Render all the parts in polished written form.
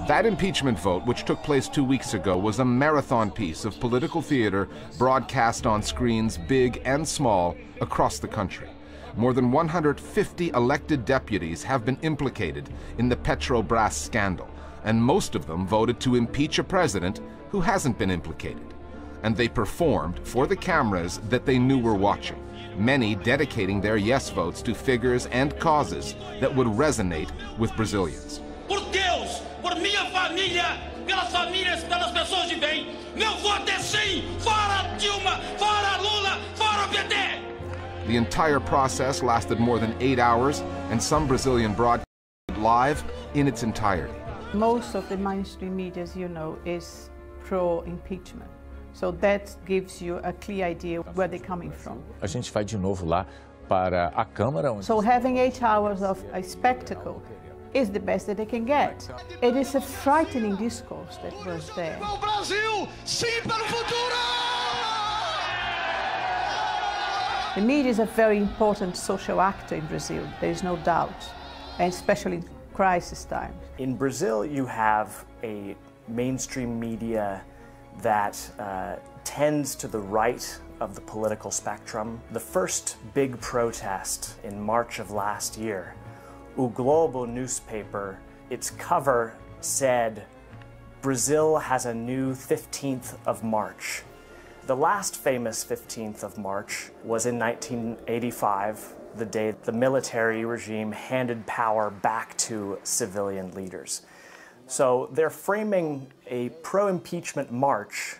That impeachment vote, which took place 2 weeks ago, was a marathon piece of political theater broadcast on screens big and small across the country. More than 150 elected deputies have been implicated in the Petrobras scandal, and most of them voted to impeach a president who hasn't been implicated. And they performed for the cameras that they knew were watching, many dedicating their yes votes to figures and causes that would resonate with Brazilians. Por Deus, por minha família, pelas famílias, pelas pessoas de bem, meu voto é sim, fora Dilma, fora Lula, fora PT! The entire process lasted more than 8 hours, and some Brazilian broadcast live in its entirety. Most of the mainstream media, as you know, is pro-impeachment. So that gives you a clear idea where they're coming from. A gente vai de novo lá para a Câmara. So having 8 hours of a spectacle is the best that they can get. It is a frightening discourse that was there. Brasil, sim para o futuro! The media is a very important social actor in Brazil, there is no doubt, and especially in crisis times. In Brazil, you have a mainstream media that tends to the right of the political spectrum. The first big protest in March of last year, O Globo newspaper, its cover said, "Brazil has a new 15th of March." The last famous 15th of March was in 1985, the day the military regime handed power back to civilian leaders. So they're framing a pro-impeachment march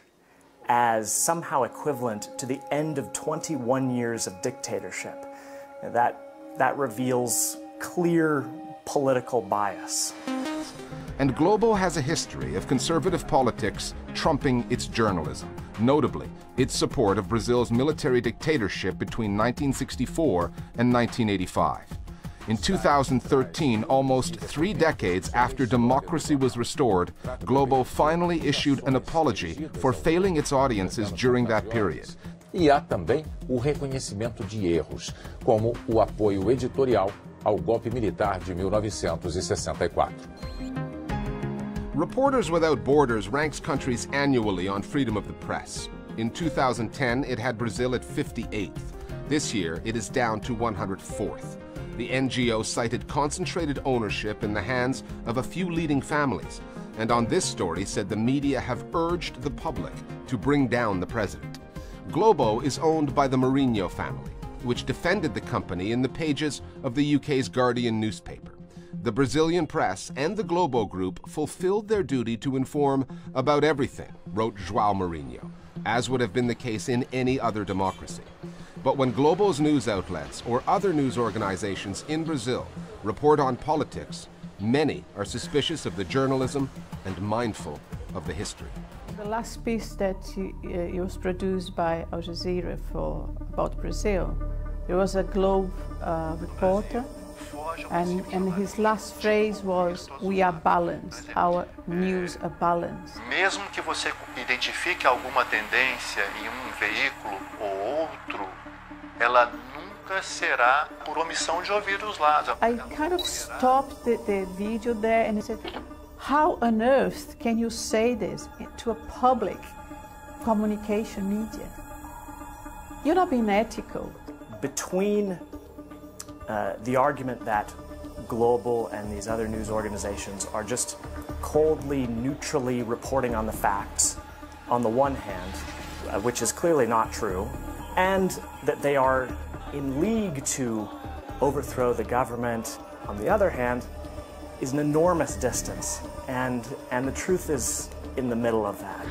as somehow equivalent to the end of 21 years of dictatorship. That reveals clear political bias. And Globo has a history of conservative politics trumping its journalism, notably its support of Brazil's military dictatorship between 1964 and 1985. In 2013, almost 3 decades after democracy was restored, Globo finally issued an apology for failing its audiences during that period. E há também o reconhecimento de erros, como o apoio editorial ao golpe militar de 1964. Reporters Without Borders ranks countries annually on freedom of the press. In 2010, it had Brazil at 58th. This year, it is down to 104th. The NGO cited concentrated ownership in the hands of a few leading families, and on this story said the media have urged the public to bring down the president. Globo is owned by the Mourinho family, which defended the company in the pages of the UK's Guardian newspaper. The Brazilian press and the Globo Group fulfilled their duty to inform about everything, wrote João Mourinho, as would have been the case in any other democracy. But when Globo's news outlets or other news organizations in Brazil report on politics, many are suspicious of the journalism and mindful of the history. The last piece that was produced by Al Jazeera about Brazil, there was a Globe reporter, and his last phrase was, "We are balanced, our news are balanced." Mesmo que você identifique alguma tendência em veículo ou outro, ela nunca será por omissão de ouvir os lados. I kind of stopped the video there and I said, how on earth can you say this to a public communication media? You're not being ethical. Between the argument that Global and these other news organizations are just coldly, neutrally reporting on the facts, on the one hand, which is clearly not true, and that they are in league to overthrow the government, on the other hand, is an enormous distance, and the truth is in the middle of that.